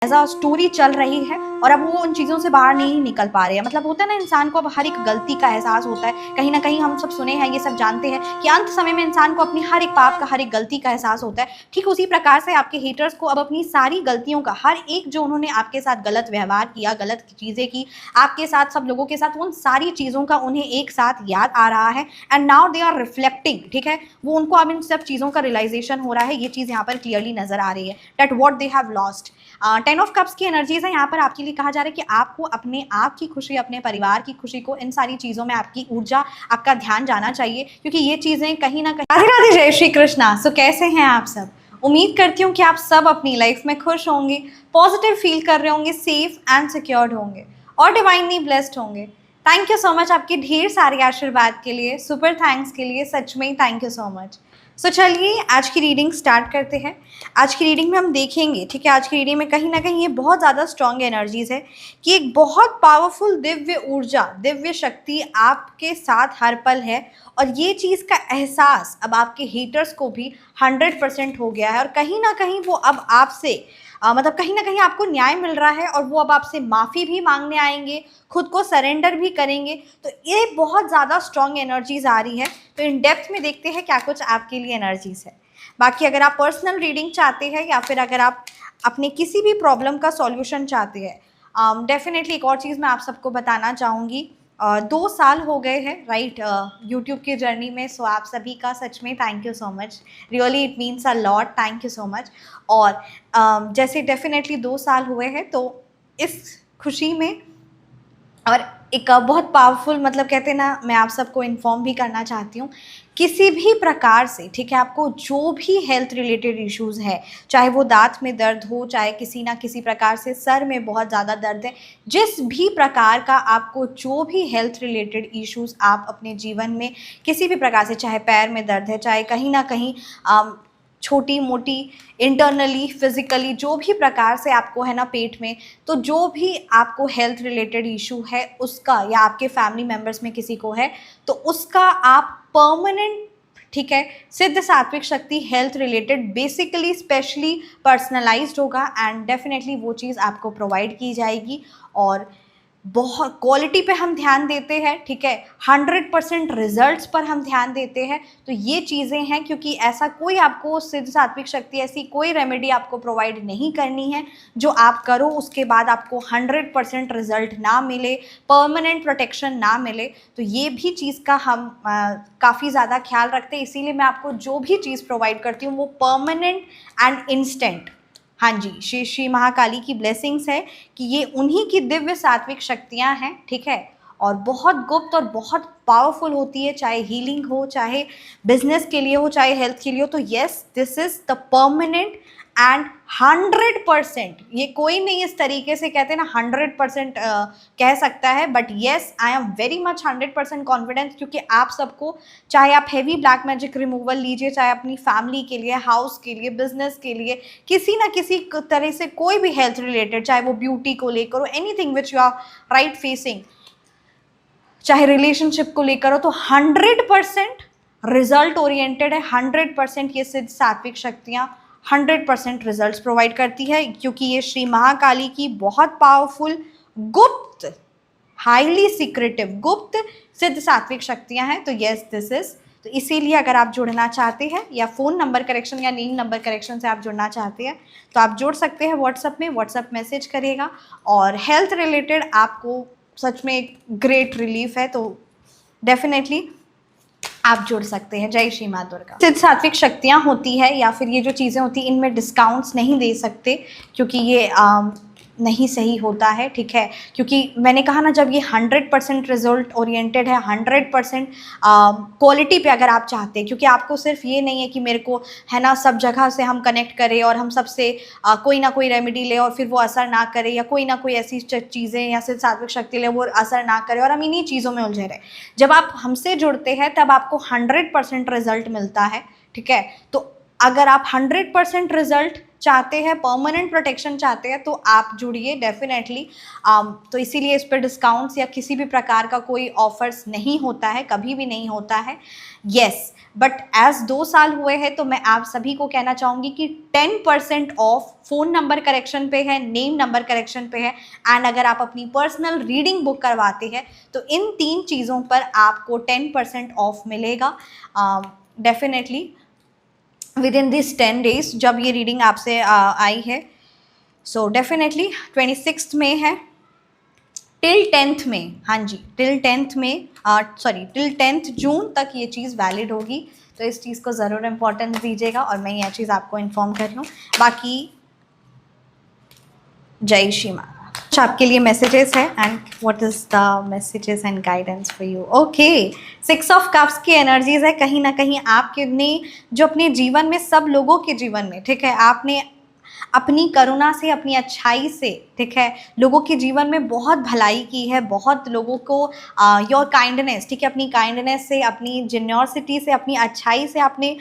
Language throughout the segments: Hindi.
एज अ स्टोरी चल रही है और अब वो उन चीज़ों से बाहर नहीं निकल पा रहे हैं। मतलब होता है ना, इंसान को अब हर एक गलती का एहसास होता है। कहीं ना कहीं हम सब सुने हैं, ये सब जानते हैं कि अंत समय में इंसान को अपनी हर एक पाप का, हर एक गलती का एहसास होता है। ठीक उसी प्रकार से आपके हेटर्स को अब अपनी सारी गलतियों का, हर एक जो उन्होंने आपके साथ गलत व्यवहार किया, गलत चीज़ें की आपके साथ, सब लोगों के साथ, उन सारी चीज़ों का उन्हें एक साथ याद आ रहा है and now they are reflecting. ठीक है, वो उनको अब इन सब चीज़ों का रियलाइजेशन हो रहा है। ये चीज़ यहाँ पर क्लियरली नजर आ रही है that what they have lost. 10 of cups की एनर्जीज है यहाँ पर। आपके लिए कहा जा रहा है कि आपको अपने आप की खुशी, अपने परिवार की खुशी को, इन सारी चीज़ों में आपकी ऊर्जा, आपका ध्यान जाना चाहिए, क्योंकि ये चीज़ें कहीं ना कहीं। राधे राधे, जय श्री कृष्णा। सो कैसे हैं आप सब? उम्मीद करती हूँ कि आप सब अपनी लाइफ में खुश होंगे, पॉजिटिव फील कर रहे होंगे, सेफ एंड सिक्योर्ड होंगे और डिवाइनली ब्लेस्ड होंगे। थैंक यू सो मच आपके ढेर सारे आशीर्वाद के लिए, सुपर थैंक्स के लिए, सच में थैंक यू सो मच। सो चलिए आज की रीडिंग स्टार्ट करते हैं। आज की रीडिंग में हम देखेंगे, ठीक है, आज की रीडिंग में कहीं ना कहीं ये बहुत ज़्यादा स्ट्रॉन्ग एनर्जीज है कि एक बहुत पावरफुल दिव्य ऊर्जा, दिव्य शक्ति आपके साथ हर पल है और ये चीज़ का एहसास अब आपके हेटर्स को भी 100% हो गया है और कहीं ना कहीं वो अब आपसे मतलब कहीं ना कहीं आपको न्याय मिल रहा है और वो अब आपसे माफ़ी भी मांगने आएंगे, खुद को सरेंडर भी करेंगे। तो ये बहुत ज़्यादा स्ट्रॉन्ग एनर्जीज आ रही है। तो इन डेप्थ में देखते हैं क्या कुछ आपके लिए एनर्जीज है। बाकी अगर आप पर्सनल रीडिंग चाहते हैं या फिर अगर आप अपने किसी भी प्रॉब्लम का सॉल्यूशन चाहते हैं, डेफिनेटली एक और चीज़ मैं आप सबको बताना चाहूँगी। 2 साल हो गए हैं राइट यूट्यूब की जर्नी में। सो आप सभी का सच में thank you so much, really it means a lot, thank you so much. और जैसे डेफिनेटली 2 साल हुए हैं तो इस खुशी में और एक बहुत पावरफुल, मतलब कहते हैं ना, मैं आप सबको इन्फॉर्म भी करना चाहती हूँ, किसी भी प्रकार से, ठीक है, आपको जो भी हेल्थ रिलेटेड इश्यूज़ है, चाहे वो दांत में दर्द हो, चाहे किसी ना किसी प्रकार से सर में बहुत ज़्यादा दर्द है, जिस भी प्रकार का आपको जो भी हेल्थ रिलेटेड इश्यूज़ आप अपने जीवन में किसी भी प्रकार से, चाहे पैर में दर्द है, चाहे कहीं ना कहीं छोटी मोटी इंटरनली, फिजिकली, जो भी प्रकार से आपको है ना पेट में, तो जो भी आपको हेल्थ रिलेटेड इशू है उसका, या आपके फैमिली मेम्बर्स में किसी को है तो उसका आप परमानेंट, ठीक है, सिद्ध सात्विक शक्ति health related basically specially personalised होगा एंड डेफिनेटली वो चीज़ आपको प्रोवाइड की जाएगी। और बहुत क्वालिटी पे हम ध्यान देते हैं, ठीक है, 100% रिजल्ट्स पर हम ध्यान देते हैं। तो ये चीज़ें हैं, क्योंकि ऐसा कोई आपको सिद्ध सात्विक शक्ति, ऐसी कोई रेमेडी आपको प्रोवाइड नहीं करनी है जो आप करो उसके बाद आपको 100% रिजल्ट ना मिले, परमानेंट प्रोटेक्शन ना मिले। तो ये भी चीज़ का हम काफ़ी ज़्यादा ख्याल रखते हैं, इसीलिए मैं आपको जो भी चीज़ प्रोवाइड करती हूँ वो परमानेंट एंड इंस्टेंट। हाँ जी, श्री श्री महाकाली की ब्लेसिंग्स है कि ये उन्हीं की दिव्य सात्विक शक्तियाँ हैं, ठीक है, और बहुत गुप्त और बहुत पावरफुल होती है, चाहे हीलिंग हो, चाहे बिजनेस के लिए हो, चाहे हेल्थ के लिए हो। तो yes, this is the permanent and 100%, ये कोई नहीं इस तरीके से कहते हैं ना 100% कह सकता है, but yes I am very much 100% confidence, क्योंकि आप सबको, चाहे आप हेवी ब्लैक मैजिक रिमूवल लीजिए, चाहे अपनी फैमिली के लिए, हाउस के लिए, बिजनेस के लिए, किसी ना किसी तरह से कोई भी हेल्थ रिलेटेड, चाहे वो ब्यूटी को लेकर हो, anything which you are right facing, चाहे रिलेशनशिप को लेकर हो, तो 100% रिजल्ट ओरिएंटेड है। 100% ये सिद्ध सात्विक शक्तियाँ 100% रिजल्ट्स प्रोवाइड करती है, क्योंकि ये श्री महाकाली की बहुत पावरफुल, गुप्त, हाईली सीक्रेटिव, गुप्त सिद्ध सात्विक शक्तियाँ हैं। तो येस, दिस इज, तो इसीलिए अगर आप जुड़ना चाहते हैं या फ़ोन नंबर करेक्शन या नेम नंबर करेक्शन से आप जुड़ना चाहते हैं तो आप जुड़ सकते हैं व्हाट्सएप में, व्हाट्सएप मैसेज करिएगा। और हेल्थ रिलेटेड आपको सच में एक ग्रेट रिलीफ है, तो डेफिनेटली आप जुड़ सकते हैं। जय श्री माँ दुर्गा। सिद्ध सात्विक शक्तियाँ होती है या फिर ये जो चीज़ें होती हैं, इनमें डिस्काउंट्स नहीं दे सकते, क्योंकि ये नहीं सही होता है, ठीक है, क्योंकि मैंने कहा ना, जब ये 100% रिजल्ट ओरिएंटेड है, 100% क्वालिटी पे अगर आप चाहते हैं, क्योंकि आपको सिर्फ ये नहीं है कि मेरे को है ना सब जगह से हम कनेक्ट करें और हम सबसे कोई ना कोई रेमेडी ले और फिर वो असर ना करे, या कोई ना कोई ऐसी चीज़ें या सिर्फ सात्विक शक्ति ले वो असर ना करे और हम इन्हीं चीज़ों में उलझे रहे। जब आप हमसे जुड़ते हैं तब आपको 100% रिजल्ट मिलता है, ठीक है। तो अगर आप 100% रिजल्ट चाहते हैं, परमानेंट प्रोटेक्शन चाहते हैं, तो आप जुड़िए डेफिनेटली। तो इसीलिए इस पर डिस्काउंट्स या किसी भी प्रकार का कोई ऑफर्स नहीं होता है, कभी भी नहीं होता है। येस, बट एज 2 साल हुए हैं तो मैं आप सभी को कहना चाहूँगी कि 10% ऑफ फ़ोन नंबर करेक्शन पे है, नेम नंबर करेक्शन पे है, एंड अगर आप अपनी पर्सनल रीडिंग बुक करवाते हैं तो इन 3 चीज़ों पर आपको 10% ऑफ मिलेगा definitely with in this 10 days जब ये रीडिंग आपसे आई है। सो डेफिनेटली 26 में है, टिल 10th में, हाँ जी टिल 10th में, टिल 10th जून तक ये चीज़ वैलिड होगी। तो इस चीज़ को ज़रूर इम्पोर्टेंस दीजिएगा और मैं यह चीज़ आपको इन्फॉर्म कर रही हूँ। बाकी जय श्री माँ। अच्छा, आपके लिए मैसेजेस है and what is the messages and guidance for you. Okay, 6 of cups की एनर्जीज है। कहीं ना कहीं आपके ने जो अपने जीवन में, सब लोगों के जीवन में, ठीक है, आपने अपनी करुणा से, अपनी अच्छाई से, ठीक है, लोगों के जीवन में बहुत भलाई की है, बहुत लोगों को योर काइंडनेस, ठीक है, अपनी काइंडनेस से, अपनी जेन्योसिटी से, अपनी अच्छाई से आपने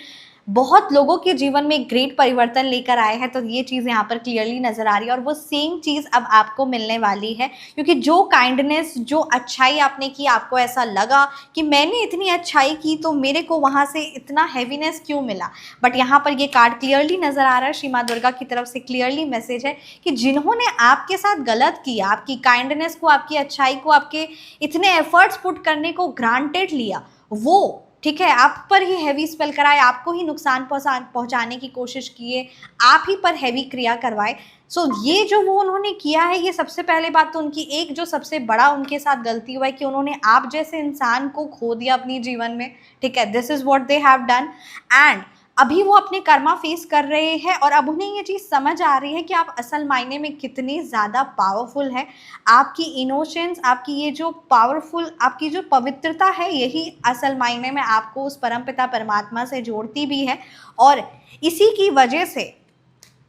बहुत लोगों के जीवन में एक ग्रेट परिवर्तन लेकर आए हैं। तो ये चीज़ यहाँ पर क्लियरली नज़र आ रही है और वो सेम चीज़ अब आपको मिलने वाली है, क्योंकि जो काइंडनेस, जो अच्छाई आपने की, आपको ऐसा लगा कि मैंने इतनी अच्छाई की तो मेरे को वहाँ से इतना हैवीनेस क्यों मिला। बट यहाँ पर ये कार्ड क्लियरली नज़र आ रहा है, श्री माँ दुर्गा की तरफ से क्लियरली मैसेज है कि जिन्होंने आपके साथ गलत किया, आपकी काइंडनेस को, आपकी अच्छाई को, आपके इतने एफर्ट्स पुट करने को ग्रांटेड लिया, वो, ठीक है, आप पर ही हैवी स्पेल कराए, आपको ही नुकसान पहुंचाने की कोशिश किए, आप ही पर हैवी क्रिया करवाए। सो ये जो वो उन्होंने किया है, ये सबसे पहले बात तो उनकी एक जो सबसे बड़ा उनके साथ गलती हुआ है कि उन्होंने आप जैसे इंसान को खो दिया अपनी जीवन में, ठीक है, this is what they have done. And अभी वो अपने कर्मा फेस कर रहे हैं और अब उन्हें ये चीज़ समझ आ रही है कि आप असल मायने में कितने ज़्यादा पावरफुल है। आपकी इनोसेंस, आपकी ये जो पावरफुल, आपकी जो पवित्रता है, यही असल मायने में आपको उस परमपिता परमात्मा से जोड़ती भी है। और इसी की वजह से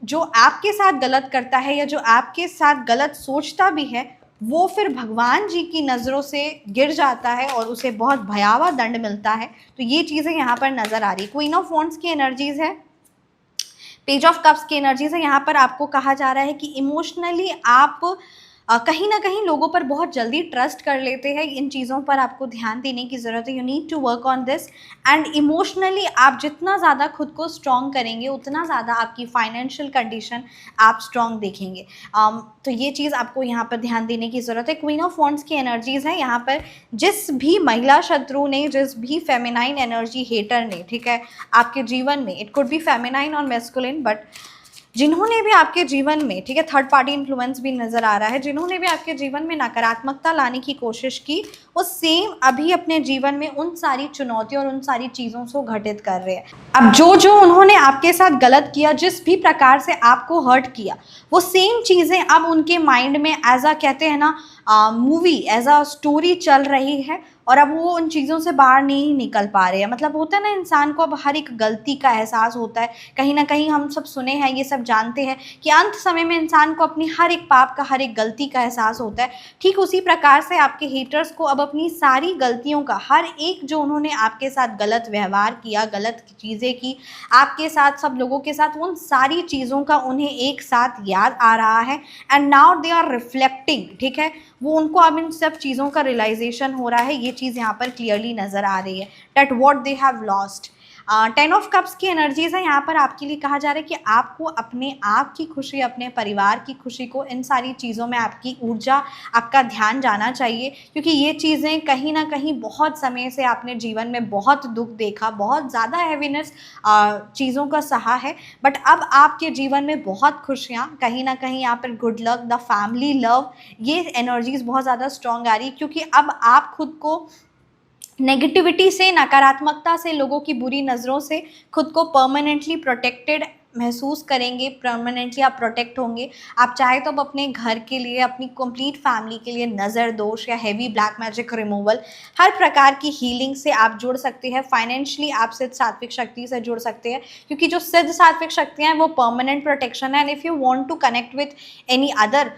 जो आपके साथ गलत करता है या जो आपके साथ गलत सोचता भी है, वो फिर भगवान जी की नज़रों से गिर जाता है और उसे बहुत भयावह दंड मिलता है। तो ये चीज़ें यहाँ पर नज़र आ रही। क्वीन ऑफ वॉन्ड्स की एनर्जीज़ है, पेज ऑफ कप्स की एनर्जीज़ है। यहाँ पर आपको कहा जा रहा है कि इमोशनली आप कहीं ना कहीं लोगों पर बहुत जल्दी ट्रस्ट कर लेते हैं। इन चीज़ों पर आपको ध्यान देने की ज़रूरत है। You need to work on this. And emotionally आप जितना ज़्यादा खुद को स्ट्रॉन्ग करेंगे, उतना ज़्यादा आपकी फाइनेंशियल कंडीशन आप स्ट्रॉन्ग देखेंगे। तो ये चीज़ आपको यहाँ पर ध्यान देने की ज़रूरत है। क्वीन ऑफ वॉन्ड्स की एनर्जीज़ है। यहाँ पर जिस भी महिला शत्रु ने, जिस भी फेमिनाइन एनर्जी हेटर ने, ठीक है, आपके जीवन में, इट कुड बी फेमिनाइन और मैस्कुलिन, बट जिन्होंने भी आपके जीवन में, ठीक है, थर्ड पार्टी इन्फ्लुएंस भी नज़र आ रहा है, जिन्होंने भी आपके जीवन में नकारात्मकता लाने की कोशिश की, वो सेम अभी अपने जीवन में उन सारी चुनौतियों और उन सारी चीज़ों को घटित कर रहे हैं। अब जो जो उन्होंने आपके साथ गलत किया, जिस भी प्रकार से आपको हर्ट किया, वो सेम चीज़ें अब उनके माइंड में एज अ, कहते हैं ना, मूवी, एज अ स्टोरी चल रही है और अब वो उन चीज़ों से बाहर नहीं निकल पा रहे हैं। मतलब होता है ना, इंसान को अब हर एक गलती का एहसास होता है। कहीं ना कहीं हम सब सुने हैं, ये सब जानते हैं कि अंत समय में इंसान को अपनी हर एक पाप का, हर एक गलती का एहसास होता है। ठीक उसी प्रकार से आपके हेटर्स को अब अपनी सारी गलतियों का, हर एक जो उन्होंने आपके साथ गलत व्यवहार किया, गलत चीज़ें की आपके साथ, सब लोगों के साथ, उन सारी चीज़ों का उन्हें एक साथ याद आ रहा है। And now they are reflecting, ठीक है, वो उनको अब इन सब चीज़ों का रियलाइजेशन हो रहा है। ये चीज़ यहाँ पर क्लियरली नज़र आ रही है, that what they have lost. 10 of cups की एनर्जीज है। यहाँ पर आपके लिए कहा जा रहा है कि आपको अपने आप की खुशी, अपने परिवार की खुशी को, इन सारी चीज़ों में आपकी ऊर्जा, आपका ध्यान जाना चाहिए, क्योंकि ये चीज़ें कहीं ना कहीं बहुत समय से आपने जीवन में बहुत दुख देखा, बहुत ज़्यादा हैवीनेस चीज़ों का सहा है। बट अब आपके जीवन में बहुत खुशियाँ, कहीं ना कहीं यहाँ पर good luck, the family love, ये एनर्जीज बहुत ज़्यादा स्ट्रॉन्ग आ रही, क्योंकि अब आप खुद को नेगेटिविटी से, नकारात्मकता से, लोगों की बुरी नज़रों से खुद को परमानेंटली प्रोटेक्टेड महसूस करेंगे, परमानेंटली आप प्रोटेक्ट होंगे। आप चाहे तो अब अपने घर के लिए, अपनी कंप्लीट फैमिली के लिए नज़र दोष या हैवी ब्लैक मैजिक रिमूवल, हर प्रकार की हीलिंग से आप जुड़ सकते हैं। फाइनेंशियली आप सिद्ध सात्विक शक्ति से जुड़ सकते हैं, क्योंकि जो सिद्ध सात्विक शक्तियाँ हैं वो परमानेंट प्रोटेक्शन है। And if you want to connect with any other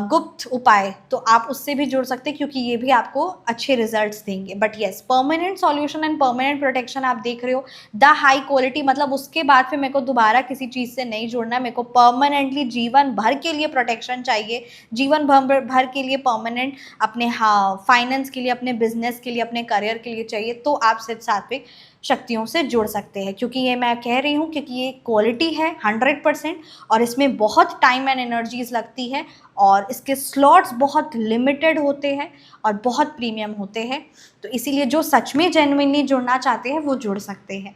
गुप्त उपाय तो आप उससे भी जुड़ सकते हैं, क्योंकि ये भी आपको अच्छे रिजल्ट्स देंगे। But yes, permanent solution and permanent protection आप देख रहे हो, द हाई क्वालिटी, मतलब उसके बाद फिर मेरे को दोबारा किसी चीज़ से नहीं जुड़ना है, मेरे को परमानेंटली जीवन भर के लिए प्रोटेक्शन चाहिए, जीवन भर के लिए परमानेंट अपने फाइनेंस के लिए, अपने बिजनेस के लिए, अपने करियर के लिए चाहिए, तो आप सिद्ध सात्विक शक्तियों से जुड़ सकते हैं। क्योंकि ये मैं कह रही हूँ क्योंकि ये क्वालिटी है 100% और इसमें बहुत टाइम एंड एनर्जीज लगती है और इसके स्लॉट्स बहुत लिमिटेड होते हैं और बहुत प्रीमियम होते हैं। तो इसीलिए जो सच में जेन्युइनली जुड़ना चाहते हैं वो जुड़ सकते हैं,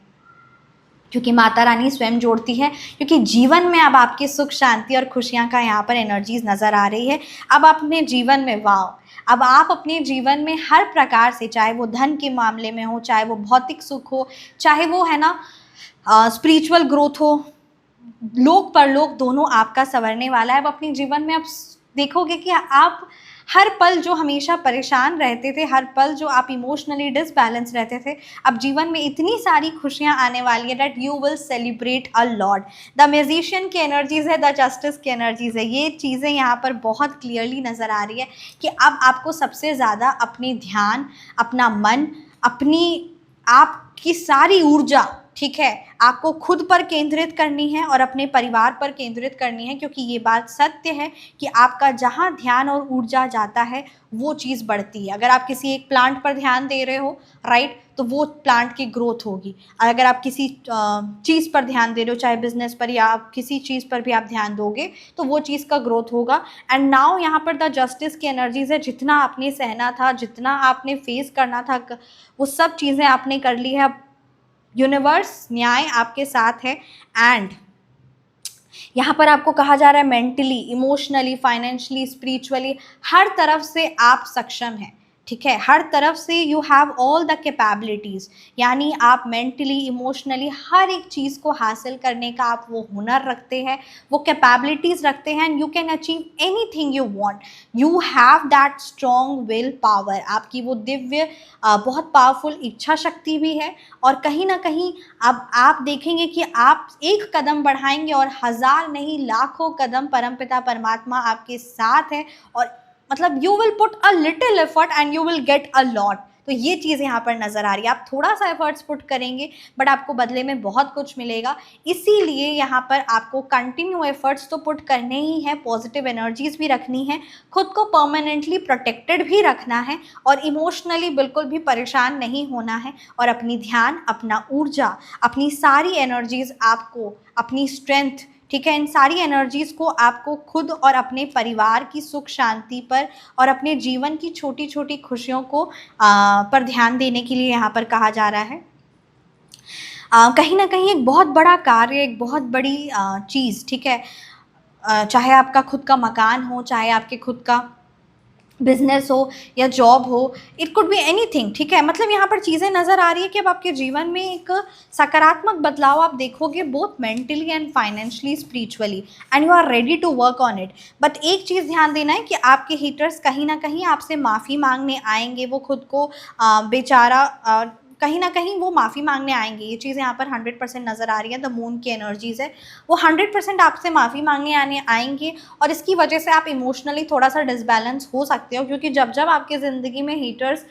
क्योंकि माता रानी स्वयं जोड़ती है। क्योंकि जीवन में अब आपकी सुख शांति और खुशियाँ का यहाँ पर एनर्जीज नज़र आ रही है। अब अपने जीवन में अब आप अपने जीवन में हर प्रकार से, चाहे वो धन के मामले में हो, चाहे वो भौतिक सुख हो, चाहे वो है ना स्पिरिचुअल ग्रोथ हो, लोक परलोक दोनों आपका संवरने वाला है। अब अपने जीवन में आप देखोगे कि आप हर पल जो हमेशा परेशान रहते थे, हर पल जो आप इमोशनली डिसबैलेंस रहते थे, अब जीवन में इतनी सारी खुशियां आने वाली है that you will celebrate a lot. The musician की एनर्जीज है, द जस्टिस की एनर्जीज है, ये चीज़ें यहाँ पर बहुत क्लियरली नज़र आ रही है कि अब आपको सबसे ज़्यादा अपने ध्यान, अपना मन, अपनी आपकी सारी ऊर्जा, ठीक है, आपको खुद पर केंद्रित करनी है और अपने परिवार पर केंद्रित करनी है। क्योंकि ये बात सत्य है कि आपका जहाँ ध्यान और ऊर्जा जाता है वो चीज़ बढ़ती है। अगर आप किसी एक प्लांट पर ध्यान दे रहे हो, राइट, तो वो प्लांट की ग्रोथ होगी। अगर आप किसी चीज़ पर ध्यान दे रहे हो, चाहे बिजनेस पर या आप किसी चीज़ पर भी आप ध्यान दोगे तो वो चीज़ का ग्रोथ होगा। एंड नाउ यहाँ पर द जस्टिस की एनर्जीज है, जितना आपने सहना था, जितना आपने फेस करना था, वो सब चीज़ें आपने कर ली है। अब यूनिवर्स, न्याय आपके साथ है। एंड यहाँ पर आपको कहा जा रहा है मेंटली, इमोशनली, फाइनेंशियली, स्पिरिचुअली हर तरफ से आप सक्षम हैं, ठीक है, हर तरफ से you have all the capabilities, यानी आप मेंटली, इमोशनली हर एक चीज़ को हासिल करने का आप वो हुनर रखते हैं, वो कैपेबिलिटीज़ रखते हैं। And you can achieve anything you want, you have that strong will power. आपकी वो दिव्य बहुत पावरफुल इच्छा शक्ति भी है। और कहीं ना कहीं अब आप देखेंगे कि आप एक कदम बढ़ाएंगे और हज़ार नहीं लाखों कदम परमपिता परमात्मा आपके साथ है। और मतलब you will put a little effort and you will get a lot. तो ये चीज़ यहाँ पर नज़र आ रही है। आप थोड़ा सा एफर्ट्स पुट करेंगे बट आपको बदले में बहुत कुछ मिलेगा। इसीलिए यहाँ पर आपको कंटिन्यू एफर्ट्स तो पुट करने ही है, पॉजिटिव एनर्जीज भी रखनी है, खुद को परमानेंटली प्रोटेक्टेड भी रखना है और इमोशनली बिल्कुल भी परेशान नहीं होना है। और अपनी ध्यान, अपना ऊर्जा, अपनी सारी एनर्जीज आपको, अपनी स्ट्रेंथ, ठीक है, इन सारी एनर्जीज़ को आपको खुद और अपने परिवार की सुख शांति पर और अपने जीवन की छोटी छोटी खुशियों को पर ध्यान देने के लिए यहाँ पर कहा जा रहा है। कहीं ना कहीं एक बहुत बड़ा कार्य, एक बहुत बड़ी चीज़, ठीक है, चाहे आपका खुद का मकान हो, चाहे आपके खुद का बिजनेस हो या जॉब हो, इट कुड बी एनीथिंग, ठीक है। मतलब यहाँ पर चीज़ें नज़र आ रही है कि अब आपके जीवन में एक सकारात्मक बदलाव आप देखोगे, both mentally and financially, spiritually, and you are ready to work on it. But एक चीज़ ध्यान देना है कि आपके हीटर्स कहीं ना कहीं आपसे माफ़ी मांगने आएंगे। वो खुद को बेचारा कहीं ना कहीं वो माफ़ी मांगने आएंगे। ये चीज़ यहाँ पर 100% नज़र आ रही है। द मून की एनर्जीज़ है, वो 100% आपसे माफ़ी मांगने आएंगे और इसकी वजह से आप इमोशनली थोड़ा सा डिसबैलेंस हो सकते हो। क्योंकि जब जब आपके ज़िंदगी में हीटर्स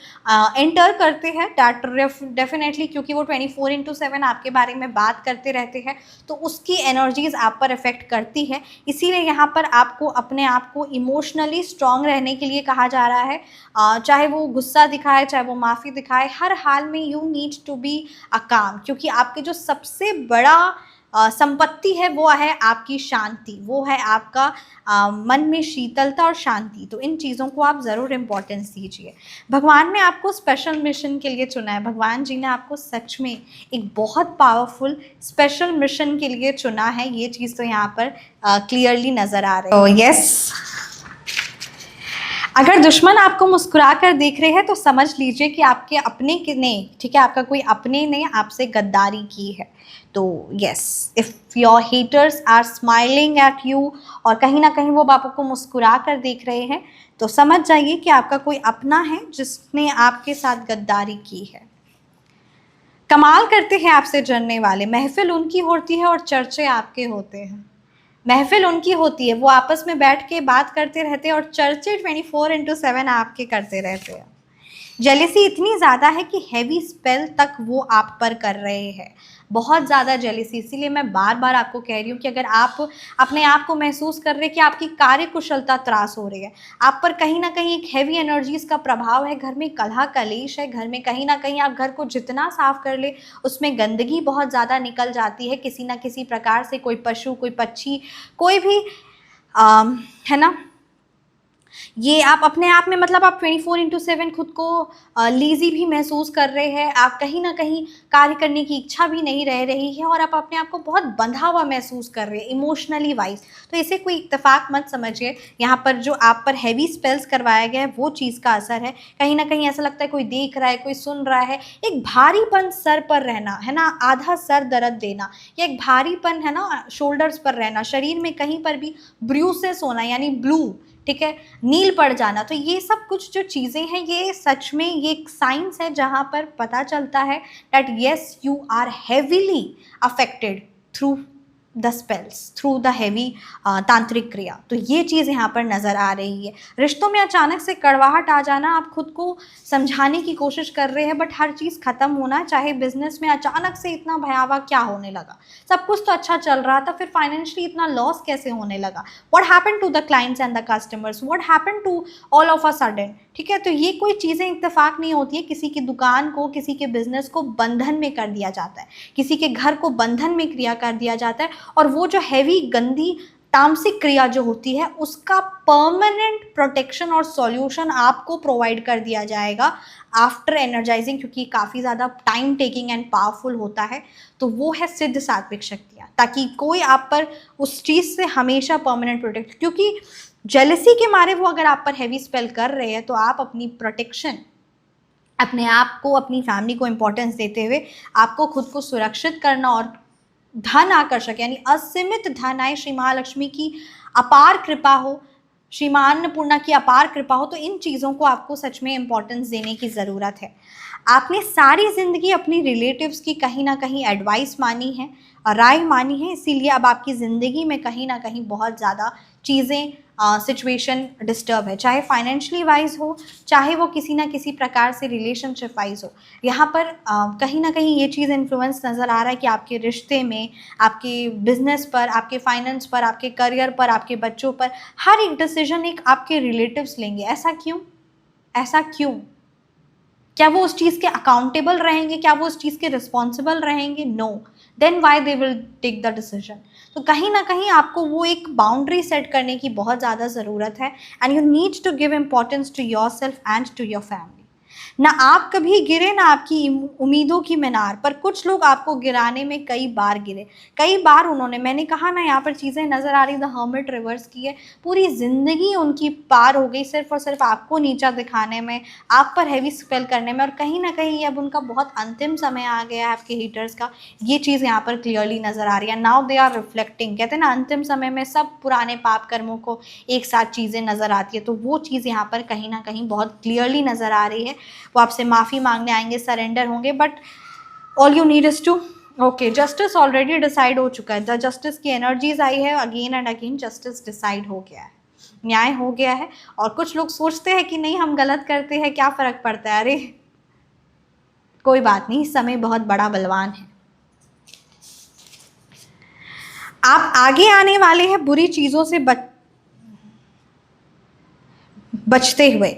एंटर करते हैं, डैट डेफिनेटली, क्योंकि वो 24/7 आपके बारे में बात करते रहते हैं, तो उसकी एनर्जीज़ आप पर इफ़ेक्ट करती है। इसीलिए यहाँ पर आपको अपने आप को इमोशनली स्ट्रॉन्ग रहने के लिए कहा जा रहा है। चाहे वो गुस्सा दिखाए, चाहे वो माफ़ी दिखाए, हर हाल में you need to be a calm. क्योंकि आपके जो सबसे बड़ा संपत्ति है वो है आपकी शांति, वो है आपका मन में शीतलता और शांति। तो इन चीज़ों को आप ज़रूर इम्पोर्टेंस दीजिए। भगवान ने आपको स्पेशल मिशन के लिए चुना है। भगवान जी ने आपको सच में एक बहुत पावरफुल स्पेशल मिशन के लिए चुना है। ये चीज़ तो यहाँ पर क्लियरली नज़र आ रही है। यस, अगर दुश्मन आपको मुस्कुरा कर देख रहे हैं तो समझ लीजिए कि आपके अपने ने, ठीक है, आपका कोई अपने ने आपसे गद्दारी की है। तो yes, if your haters are smiling at you और कहीं ना कहीं वो आपको मुस्कुरा कर देख रहे हैं, तो समझ जाइए कि आपका कोई अपना है जिसने आपके साथ गद्दारी की है। कमाल करते हैं आपसे जलने वाले, महफिल उनकी होती है और चर्चे आपके होते हैं। महफिल उनकी होती है, वो आपस में बैठ के बात करते रहते हैं और चर्चे 24/7 आपके करते रहते हैं। जेलिसी इतनी ज़्यादा है कि हैवी स्पेल तक वो आप पर कर रहे हैं, बहुत ज़्यादा जेलिसी। इसीलिए मैं बार बार आपको कह रही हूँ कि अगर आप अपने आप को महसूस कर रहे हैं कि आपकी कार्य कुशलता त्रास हो रही है, आप पर कहीं ना कहीं एक हैवी एनर्जीज का प्रभाव है, घर में कलह कलेश है, घर में कहीं ना कहीं आप घर को जितना साफ कर ले उसमें गंदगी बहुत ज़्यादा निकल जाती है, किसी ना किसी प्रकार से कोई पशु, कोई पक्षी, कोई भी है ना, ये आप अपने आप में, मतलब आप 24/7 खुद को लीजी भी महसूस कर रहे हैं, आप कहीं ना कहीं कार्य करने की इच्छा भी नहीं रह रही है और आप अपने आप को बहुत बंधा हुआ महसूस कर रहे हैं इमोशनली वाइज। तो इसे कोई इत्तेफाक मत समझिए, यहाँ पर जो आप पर हैवी स्पेल्स करवाया गया है वो चीज़ का असर है। कहीं ना कहीं ऐसा लगता है कोई देख रहा है, कोई सुन रहा है, एक भारीपन सर पर रहना, है ना, आधा सर दर्द देना, या एक भारीपन, है ना, शोल्डर्स पर रहना, शरीर में कहीं पर भी ब्रूसेस होना यानी ब्लू, ठीक है, नील पड़ जाना। तो ये सब कुछ जो चीज़ें हैं ये सच में ये एक साइंस है जहाँ पर पता चलता है that yes you are heavily affected through the spells, through the heavy तांत्रिक क्रिया। तो ये चीज़ यहाँ पर नज़र आ रही है। रिश्तों में अचानक से कड़वाहट आ जाना, आप खुद को समझाने की कोशिश कर रहे हैं बट हर चीज़ ख़त्म होना, चाहे बिजनेस में अचानक से इतना भयावह क्या होने लगा, सब कुछ तो अच्छा चल रहा था, फिर फाइनेंशियली इतना लॉस कैसे होने लगा, what happened to the clients and the customers, what happened to all of a sudden, ठीक है। तो ये कोई चीज़ें इत्तेफाक नहीं होती है, किसी की दुकान को, किसी के बिजनेस को बंधन में कर दिया जाता है, किसी के घर को बंधन में क्रिया कर दिया जाता है, और वो जो हैवी गंदी तामसिक क्रिया जो होती है उसका परमानेंट प्रोटेक्शन और सॉल्यूशन आपको प्रोवाइड कर दिया जाएगा आफ्टर एनर्जाइजिंग, क्योंकि काफ़ी ज़्यादा टाइम टेकिंग एंड पावरफुल होता है। तो वो है सिद्ध सात्विक शक्तियाँ, ताकि कोई आप पर उस चीज़ से हमेशा परमानेंट प्रोटेक्ट, क्योंकि जेलसी के मारे वो अगर आप पर हैवी स्पेल कर रहे हैं तो आप अपनी प्रोटेक्शन, अपने आप को, अपनी फैमिली को इम्पोर्टेंस देते हुए आपको खुद को सुरक्षित करना और धन आकर्षक यानी असीमित धन आए, श्री महालक्ष्मी की अपार कृपा हो, श्री मां अन्नपूर्णा की अपार कृपा हो, तो इन चीज़ों को आपको सच में इम्पोर्टेंस देने की ज़रूरत है। आपने सारी ज़िंदगी अपनी रिलेटिव्स की कहीं ना कहीं एडवाइस मानी है और राय मानी है, इसीलिए अब आपकी ज़िंदगी में कहीं ना कहीं बहुत ज़्यादा चीज़ें, सिचुएशन डिस्टर्ब है, चाहे फाइनेंशियली वाइज हो, चाहे वो किसी ना किसी प्रकार से रिलेशनशिप वाइज हो। यहाँ पर कहीं ना कहीं ये चीज़ इन्फ्लुएंस नज़र आ रहा है कि आपके रिश्ते में, आपके बिजनेस पर, आपके फाइनेंस पर, आपके करियर पर, आपके बच्चों पर, हर एक डिसीजन एक आपके रिलेटिव्स लेंगे। ऐसा क्यों? ऐसा क्यों? क्या वो उस चीज़ के अकाउंटेबल रहेंगे? क्या वो उस चीज़ के रिस्पॉन्सिबल रहेंगे? No, then why they will take the decision. तो कहीं ना कहीं आपको वो एक बाउंड्री सेट करने की बहुत ज़्यादा ज़रूरत है, and you need to give importance to your self and to your family. ना आप कभी गिरे, ना आपकी उम्मीदों की मीनार पर कुछ लोग आपको गिराने में कई बार गिरे, कई बार उन्होंने, मैंने कहा ना, यहाँ पर चीज़ें नज़र आ रही, द हर्मिट रिवर्स की है, पूरी ज़िंदगी उनकी पार हो गई सिर्फ और सिर्फ आपको नीचा दिखाने में, आप पर हैवी स्पेल करने में, और कहीं ना कहीं अब उनका बहुत अंतिम समय आ गया है आपके हीटर्स का। ये चीज़ यहाँ पर क्लियरली नज़र आ रही है। नाउ दे आर रिफ्लेक्टिंग, कहते हैं ना अंतिम समय में सब पुराने पाप कर्मों को एक साथ चीज़ें नज़र आती है, तो वो चीज़ यहाँ पर कहीं ना कहीं बहुत क्लियरली नज़र आ रही है। वो आपसे माफ़ी मांगने आएंगे, सरेंडर होंगे, but all you need is to, okay, justice already decide हो चुका है। द जस्टिस की एनर्जीज आई है, again and again justice decide हो गया है, न्याय हो गया है। और कुछ लोग सोचते हैं कि नहीं हम गलत करते हैं, क्या फ़र्क पड़ता है, अरे कोई बात नहीं, समय बहुत बड़ा बलवान है। आप आगे आने वाले हैं बुरी चीज़ों से बचते हुए,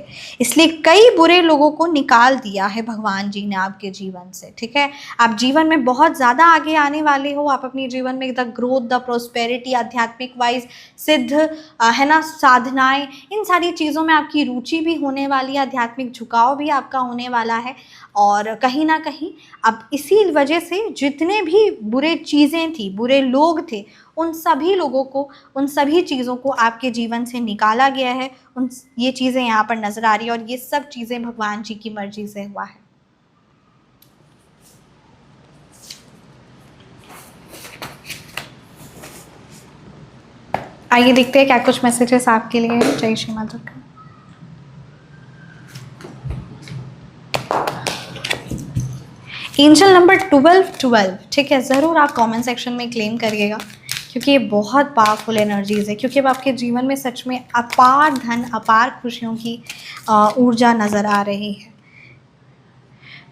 इसलिए कई बुरे लोगों को निकाल दिया है भगवान जी ने आपके जीवन से, ठीक है। आप जीवन में बहुत ज़्यादा आगे आने वाले हो, आप अपने जीवन में द ग्रोथ, द प्रोस्पेरिटी, आध्यात्मिक वाइज सिद्ध, है ना, साधनाएं, इन सारी चीज़ों में आपकी रुचि भी होने वाली है, आध्यात्मिक झुकाव भी आपका होने वाला है। और कहीं ना कहीं अब इसी वजह से जितने भी बुरे चीज़ें थी, बुरे लोग थे, उन सभी लोगों को, उन सभी चीज़ों को आपके जीवन से निकाला गया है। ये चीज़ें यहाँ पर नज़र आ रही है और ये सब चीज़ें भगवान जी की मर्जी से हुआ है। आइए देखते हैं क्या कुछ मैसेजेस आपके लिए है। जय श्री माता का। एंजल नंबर 1212, ठीक है, ज़रूर आप कमेंट सेक्शन में क्लेम करिएगा क्योंकि ये बहुत पावरफुल एनर्जीज़ है, क्योंकि अब आपके जीवन में सच में अपार धन, अपार खुशियों की ऊर्जा नज़र आ रही है।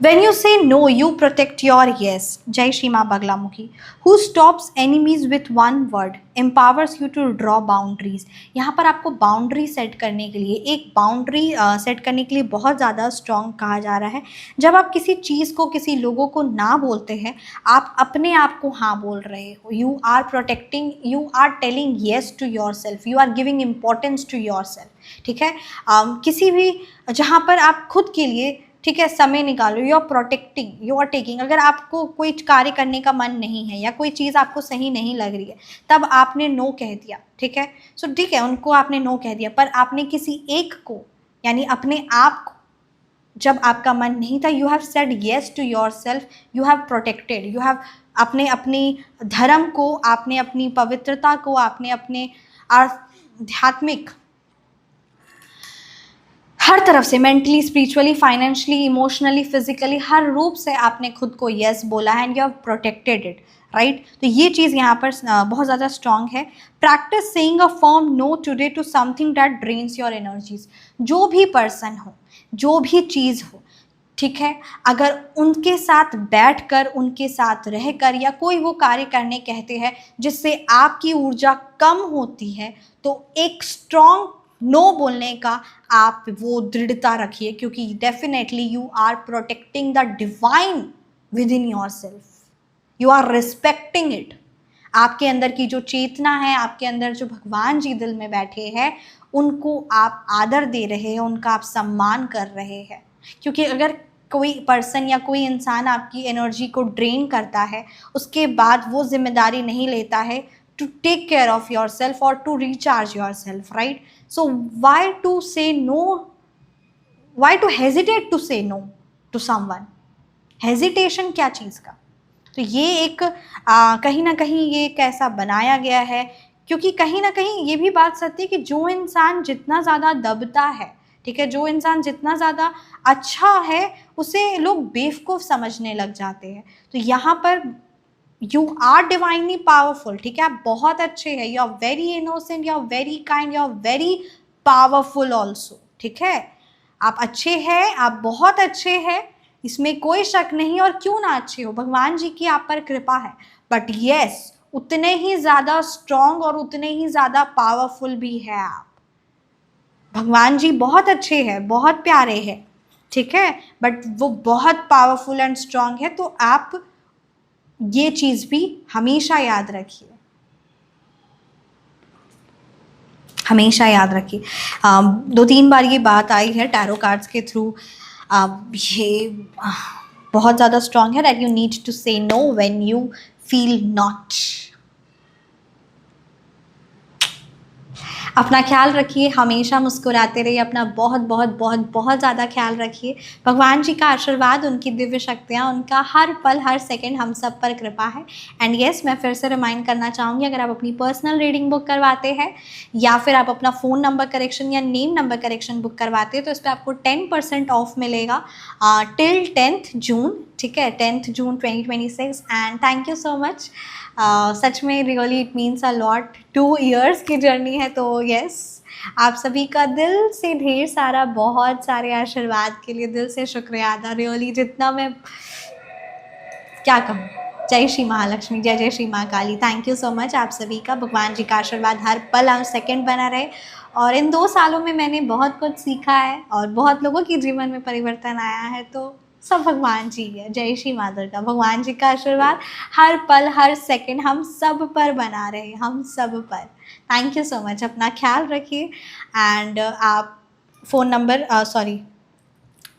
When you say no, you protect your yes. जय श्री माँ Baglamukhi. Who stops enemies with one word, empowers you to draw boundaries. यहाँ पर आपको बाउंड्री सेट करने के लिए, एक बाउंड्री सेट करने के लिए बहुत ज़्यादा स्ट्रॉन्ग कहा जा रहा है। जब आप किसी चीज़ को, किसी लोगों को ना बोलते हैं, आप अपने आप को हाँ बोल रहे हो। You are protecting, you are telling yes to your self, you are giving importance to your self, ठीक है। किसी भी जहाँ पर आप खुद के लिए, ठीक है, समय निकालो, you are protecting, you are taking. अगर आपको कोई कार्य करने का मन नहीं है या कोई चीज़ आपको सही नहीं लग रही है, तब आपने नो कह दिया, ठीक है। सो ठीक है, उनको आपने नो कह दिया, पर आपने किसी एक को, यानी अपने आप को, जब आपका मन नहीं था, you have said yes to your self, you have protected, you have अपने धर्म को, आपने अपनी पवित्रता को, आपने अपने आध्यात्मिक हर तरफ से, mentally, spiritually, financially, emotionally, physically, हर रूप से आपने खुद को यस बोला है and you have protected it, right. तो ये चीज़ यहाँ पर बहुत ज़्यादा स्ट्रॉन्ग है। Practice saying a firm no today to something that drains your energies. जो भी पर्सन हो, जो भी चीज़ हो, ठीक है, अगर उनके साथ बैठकर, उनके साथ रहकर या कोई वो कार्य करने कहते हैं जिससे आपकी ऊर्जा कम होती है, तो एक स्ट्रॉन्ग नो बोलने का आप वो दृढ़ता रखिए, क्योंकि definitely you are protecting the divine within your self, you are respecting it. आपके अंदर की जो चेतना है, आपके अंदर जो भगवान जी दिल में बैठे हैं, उनको आप आदर दे रहे हैं, उनका आप सम्मान कर रहे हैं। क्योंकि अगर कोई पर्सन या कोई इंसान आपकी एनर्जी को ड्रेन करता है, उसके बाद वो जिम्मेदारी नहीं लेता है to take care of yourself or to recharge yourself, right? So why to say no, why to hesitate to say no to someone? Hesitation क्या चीज़ का? तो ये एक कहीं ना कहीं ये एक ऐसा बनाया गया है, क्योंकि कहीं ना कहीं ये भी बात सत्य है कि जो इंसान जितना ज़्यादा दबता है, ठीक है, जो इंसान जितना ज़्यादा अच्छा है, उसे लोग बेवकूफ़ समझने लग जाते हैं। तो यहाँ पर यू आर डिवाइनली पावरफुल, ठीक है, आप बहुत अच्छे हैं, you are very innocent, you are very kind, you are very powerful also, ठीक है। आप अच्छे हैं, आप बहुत अच्छे हैं, इसमें कोई शक नहीं। और क्यों ना अच्छे हो, भगवान जी की आप पर कृपा है, बट येस, उतने ही ज़्यादा स्ट्रॉन्ग और उतने ही ज़्यादा पावरफुल भी है आप। भगवान जी बहुत अच्छे हैं, बहुत प्यारे हैं, ठीक है, बट वो बहुत पावरफुल एंड स्ट्रॉन्ग है। तो आप ये चीज़ भी हमेशा याद रखिए, हमेशा याद रखिए। 2-3 बार ये बात आई है टैरो कार्ड्स के थ्रू, ये बहुत ज़्यादा स्ट्रॉन्ग है, दैट यू नीड टू से know when you feel not. अपना ख्याल रखिए, हमेशा मुस्कुराते रहिए, अपना बहुत बहुत बहुत बहुत ज़्यादा ख्याल रखिए। भगवान जी का आशीर्वाद, उनकी दिव्य शक्तियाँ, उनका हर पल हर सेकंड हम सब पर कृपा है। एंड येस, मैं फिर से रिमाइंड करना चाहूँगी, अगर आप अपनी पर्सनल रीडिंग बुक करवाते हैं या फिर आप अपना फ़ोन नंबर करेक्शन या नेम नंबर करेक्शन बुक करवाते हैं, तो इस पर आपको 10% ऑफ मिलेगा टिल 10th जून, ठीक है, 10th June 2026। And thank you so much, सच में really it means a lot. 2 years की जर्नी है, तो यस, आप सभी का दिल से ढेर सारा, बहुत सारे आशीर्वाद के लिए दिल से शुक्रिया अदा। रियली जितना मैं क्या कहूँ, जय श्री महालक्ष्मी, जय जय श्री माँ काली। थैंक यू सो मच आप सभी का। भगवान जी का आशीर्वाद हर पल हर सेकंड बना रहे। और इन 2 सालों में मैंने बहुत कुछ सीखा है और बहुत लोगों के जीवन में परिवर्तन आया है, तो सब भगवान जी है। जय श्री माँ दुर्गा। भगवान जी का आशीर्वाद हर पल हर सेकंड हम सब पर बना रहे, हम सब पर। थैंक यू सो मच, अपना ख्याल रखिए। एंड आप फ़ोन नंबर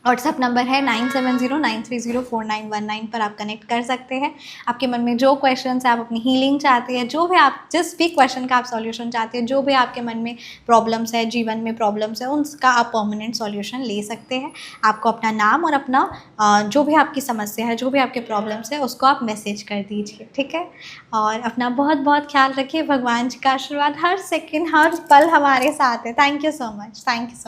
व्हाट्सअप नंबर है 9709304919 पर आप कनेक्ट कर सकते हैं। आपके मन में जो क्वेश्चंस है, आप अपनी हीलिंग चाहते हैं, जो भी आप जिस भी क्वेश्चन का आप सॉल्यूशन चाहते हैं, जो भी आपके मन में प्रॉब्लम्स है, जीवन में प्रॉब्लम्स है, उनका आप परमानेंट सॉल्यूशन ले सकते हैं। आपको अपना नाम और अपना जो भी आपकी समस्या है, जो भी आपके प्रॉब्लम्स है, उसको आप मैसेज कर दीजिए, ठीक है। और अपना बहुत बहुत ख्याल रखिए। भगवान जी का आशीर्वाद हर सेकेंड हर पल हमारे साथ है। Thank you so much.